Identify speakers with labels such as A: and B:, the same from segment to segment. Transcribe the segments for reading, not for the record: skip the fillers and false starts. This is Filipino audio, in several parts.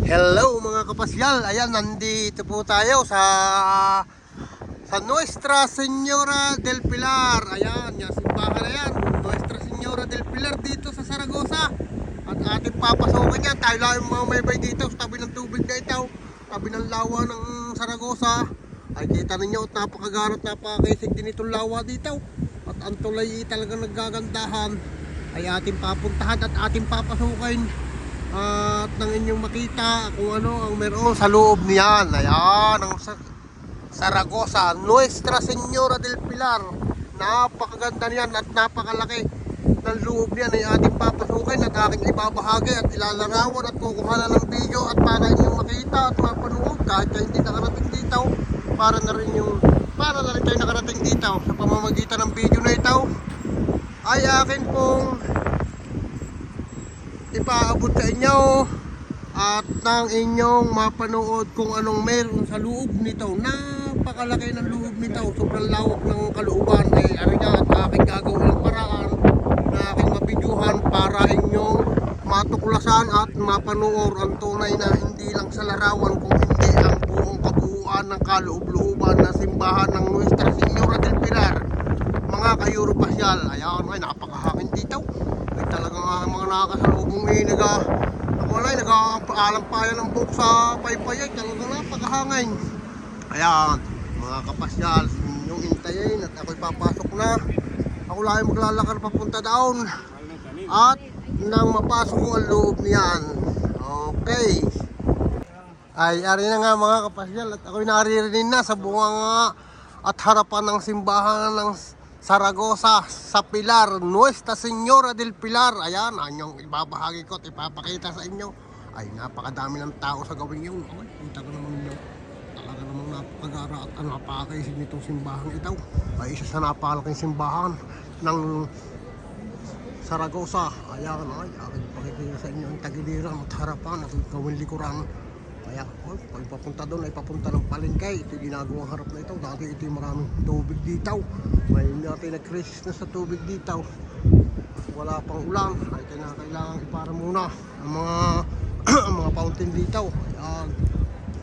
A: Hello mga kapasyal, ayan nandito po tayo sa Nuestra Señora del Pilar. Ayan, yung simbahan na yan, Nuestra Señora del Pilar dito sa Zaragoza. At ating papasokan yan, tayo lang yung mamaybay dito sa tabi ng tubig na ito, tabi ng lawa ng Zaragoza. Ay kita ninyo at napakagarot, napakaisig din itong lawa dito. At ang tulay talagang nagagandahan ay ating papuntahan at ating papasukin. At nang inyong makita kung ano ang meron sa loob niyan. Ayan, ang Zaragoza, Nuestra Señora del Pilar. Napakaganda niyan at napakalaki ng loob niyan ay ating papasukin at aking ibabahagi at ilalarawan at kukuha na ng video at para inyong makita at mapanood kahit kayo hindi nakarating dito, para na rin kayo nakarating dito sa pamamagitan ng video na ito ay akin pong ipaabot sa inyo at nang inyong mapanood kung anong meron sa loob nito. Napakalaki ng loob nito, sobrang lawak ng kalooban. Ay ariya at aking gagawin ng paraan na aking mabidyuhan para inyong matuklasan at mapanood ang tunay na hindi lang sa larawan kung hindi ang buong kabuuan ng kaloob-looban na simbahan ng Nuestra Señora del Pilar. Mga ka-Europasyal, ayan ay napakahangin dito. Ay talagang mga nakakasalubong nag-aalampayan ng buhok sa paypay ay talagang napakahangin. Ayan, mga kapasyal, yung hintayin at ako'y papasok na. Ako lang ay maglalakad papunta doon at nang mapasok ko ang loob niyan. Okay. Ay, ari na nga mga kapasyal at ako'y naririnig na sa bunganga at harapan ng simbahan ng Zaragoza sa Pilar, Nuestra Señora del Pilar. Ayan, ang ibabahagi ko at ipapakita sa inyo. Ay, napakadami ng tao sa gawin yun. Okay, kita ko naman nyo. Talaga namang napakagara at napakaisig nitong simbahan ito. Ay, isa sa napakalaking simbahan ng Zaragoza. Ayan, ay, aking pakikita sa inyo ang tagiliran at harapan at gawin likuran. Kaya, pag papunta doon ay papunta ng palengke. Ito yung ginagawang harap na ito. Dati ito yung maraming tubig dito. Ngayon natin nag-crisis na sa tubig dito. Wala pang ulan. Ay kailangan ipara muna ang mga fountain dito. Ayan.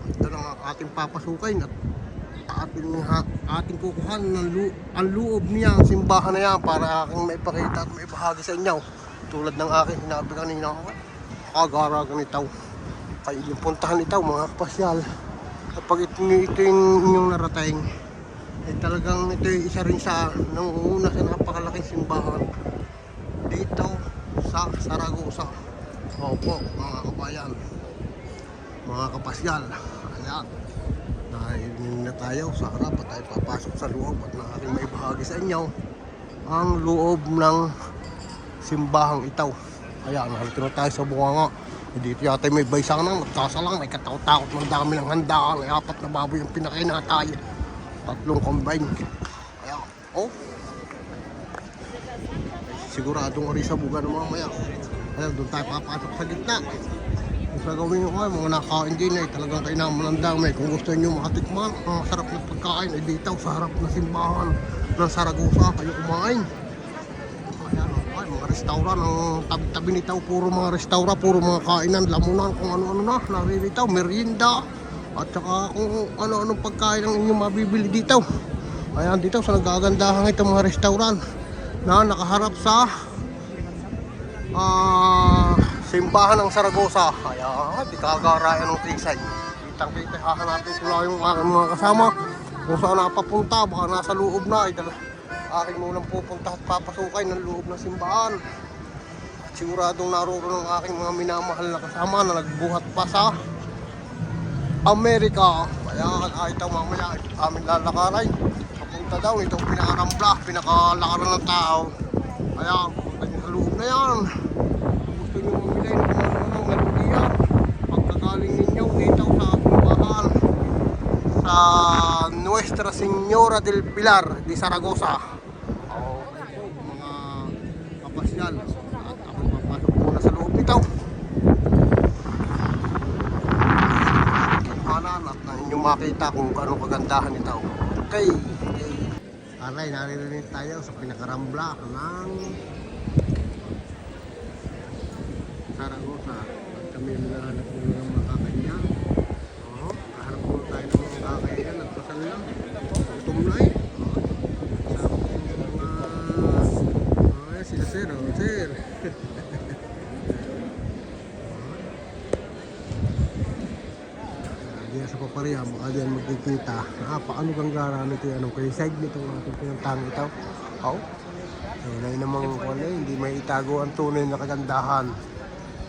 A: Ito lang ang ating papasukin at ating kukuhan ang loob niya, ang simbahan na yan para aking maipakita at maibahagi sa inyo. Tulad ng aking sinabi kanina, kagara ganito. Kayo yung puntahan ito mga kapasyal. Kapag ito yung inyong narating ay talagang ito yung isa rin sa nangunguna sa napakalaking simbahan dito sa Zaragoza. Opo mga kabayan, mga kapasyal. Ayan, dahil na tayo sa harap at tayo papasok sa loob at na aking may bahagi sa inyo ang loob ng simbahang ito. Ayan, narito na tayo sa bunganga. Dito yata may baysang nang magsasalang, may katakot-takot ng dami ng handaan. Ay 4 na baboy yung pinakainatay, 3 combine. Ayan, oh, siguradong ari sa buga ng mamaya. Ayan, doon tayo papasok sa gitna. Kung sa gawin nyo kayo, mga nakain din ay talagang kainaman ng dami. Kung gusto nyo makatikman ang sarap na pagkain ay dito sa harap na simbahan ng Zaragoza kayo kumain. Ayan, ay, mga restaurant, ang tabi-tabi nito, puro mga restaurant, puro mga kainan, lamunan, kung ano-ano na, naririto, merienda, at saka kung ano-anong pagkain ang inyong mabibili dito. Ayan, dito sa nagagandahan itong mga restaurant na nakaharap sa simbahan ng Zaragoza. Ayan, di kagarayan ng tisay. Kitang-kita, hahanapin ko lang yung aking mga kasama kung saan napapunta, baka nasa loob na, aking munang pupunta at papasukay ng loob ng simbahan. Siguradong naroon ng aking mga minamahal na kasama na nagbuhat pa sa Amerika. Kaya ito mamaya aming lalakaray. Papunta daw itong pinakarambla, pinakalakaran ng tao. Kaya pupunta nyo sa loob na yan. Gusto nyo mamili ng mga melodiya, pagkagaling ninyo dito sa simbahan sa Nuestra Señora del Pilar de Zaragoza. At ako papasok muna sa loob nito. Kihanan at na inyong makita kung anong kagandahan nito. Okay. Alay, naririnig tayo sa pinakarambla ng Zaragoza. At kami naghahanap ng mga kakainin. diyan sa paparya, baka diyan magkikita. Paano kang garamit yung anong kay side nitong ating pinuntahan ito? Oh, wala namang hindi may itago ang tunay na kagandahan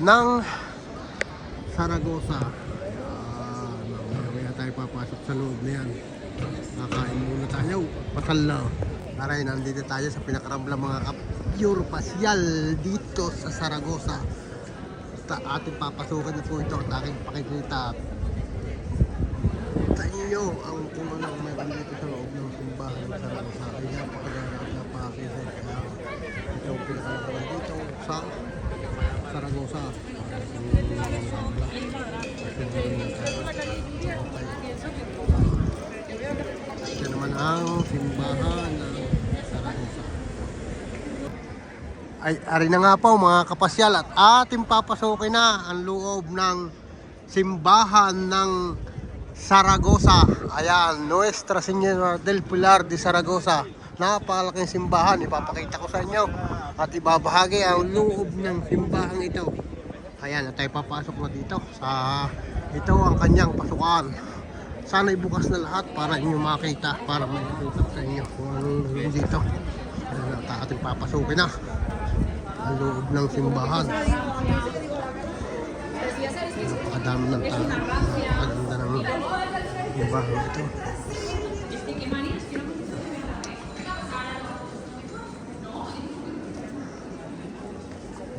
A: ng Saragosa. Mamaya tayo papasok sa loob na yan. Kakain muna tayo. Pasal na. Aray, nandito tayo sa pinakarablang mga pure pasyal dito sa Saragosa. Ating papasukan na po ito at aking pakikita sa inyo ang kung anong meron dito sa loob ng simbahan ng Saragosa. Ay napakagarap na pakisip. Ito ang pinakarablang dito sa Saragosa. Ito naman ang simbahan ng Saragosa. Ay, ari na nga po mga kapasyal at ating papasukin na ang loob ng simbahan ng Saragosa. Ayan, Nuestra Señora del Pilar de Saragosa. Napakalaking simbahan, ipapakita ko sa inyo at ibabahagi ang loob ng simbahan ito. Ayan, at tayo papasok na dito sa ito ang kanyang pasukan. Sana ibukas na lahat para inyo makita, para may makita sa inyo kung anong nandun dito. Ayan, at ating papasukin na ang loob ng simbahan. Napakadami ng tao, napakaganda ng simbahan ito.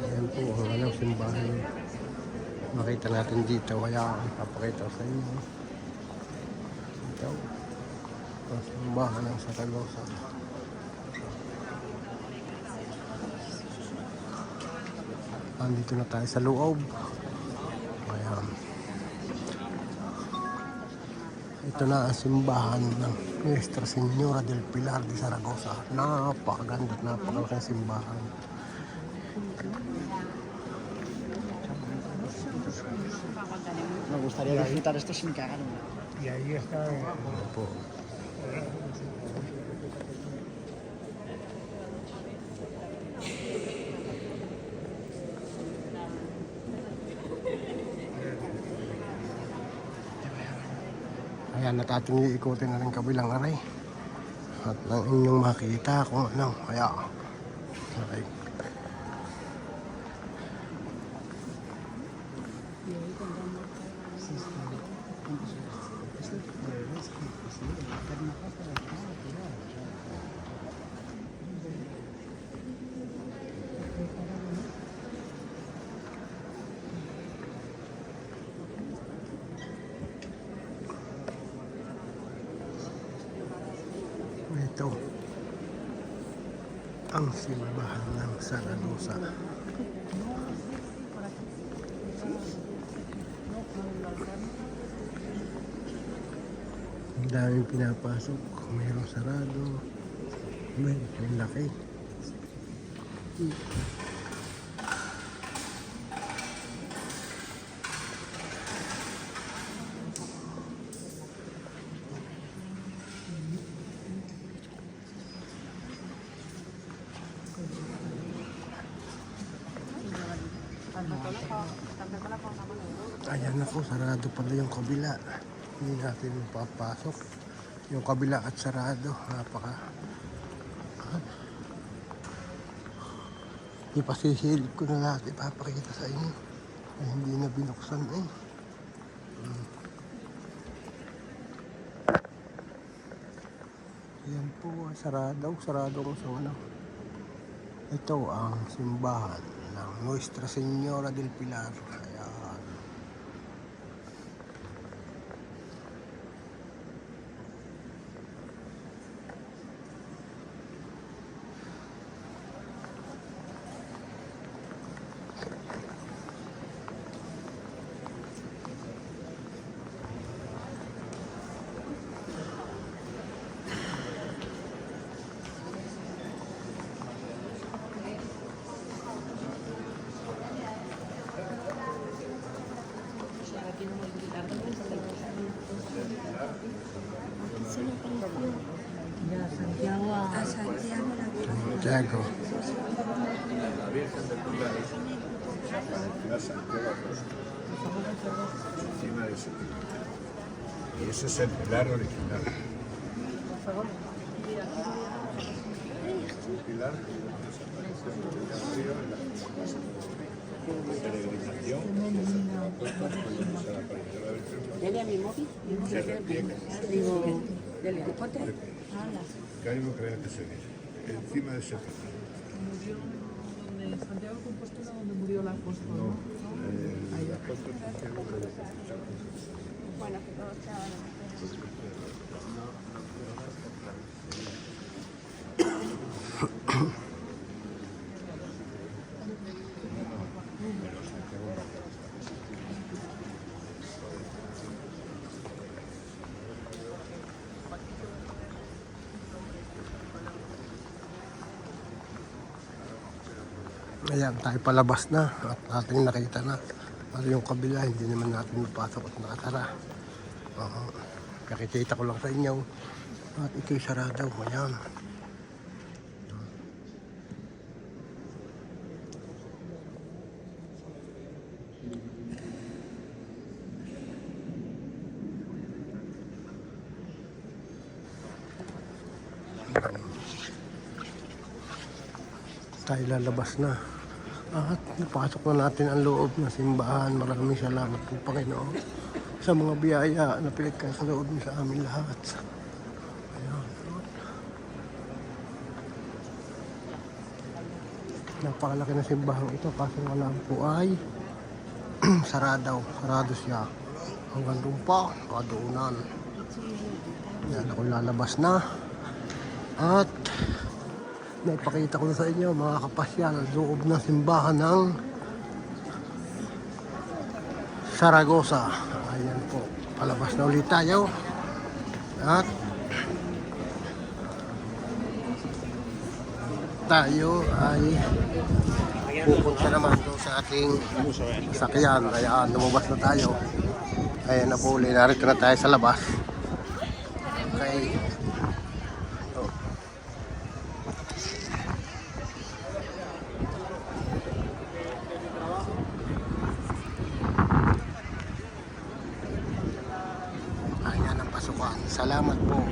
A: Ayan po ang simbahan. Makita natin dito, kaya papakita sa inyo. Ito ang simbahan ng Saragosa. Andito na tayo sa loob. Ayan. Ito na ang simbahan ng Nuestra Señora del Pilar de Saragosa. Napakaganda at napakalaking simbahan.
B: Me gustaría disfrutar esto sin cagarme.
C: Y ahí está
A: Po. Ayan, at ating iikutin na rin kabilang aray. At nang inyong makita kung ano. Kaya, okay. Ito ang simbahan ng Saragosa. Ang daming pinapasok, mayroong sarado, may laki. Ayan ako, sarado pala yung kabila. Hindi natin mapapasok. Yung kabila at sarado. Ipasisilip ko na lahat. Ipapakita sa inyo. Ay, hindi na binuksan eh. Ayan po, sarado. Sarado ko sa ano. Ito ang simbahan ng Nuestra Señora del Pilar. Ayan. Santiago.
C: encima de su Y ese es el pilar original. Un pilar de peregrinación.
D: Dele a mi móvil.
C: Se repliega.
D: Digo, dele al pote.
C: Que hay uno que viene que seguir. Encima de ese pilar.
E: Murió donde Santiago de Compostela, donde murió la apóstol. ¿no?
C: El apóstol Santiago de
D: Bueno, que todos estaban.
A: Ayan, tayo palabas na at ating nakita na. Ano yung kabila, hindi naman natin mapasok at nakatara. Nakikita ko lang sa inyo. At ito'y sarado. Ayan. Tayo lalabas na. At napasok na natin ang loob ng simbahan. Maraming salamat po Panginoon sa mga biyaya na pinagkakaloob niyo sa amin lahat. Ayan. Napakalaki na simbahan ito kaso nga lang po ay sarado siya hanggang doon pa kadoonan. Yan ako lalabas na at naipakita ko na sa inyo mga kapasyal loob ng simbahan ng Saragosa. Ayan po, palabas na ulit tayo at tayo ay pupunta naman doon sa ating sakyan. Ayan, lumabas na tayo. Ayan na po ulit, narito na tayo sa labas. Okay. Ayan ang pasukan. Salamat po.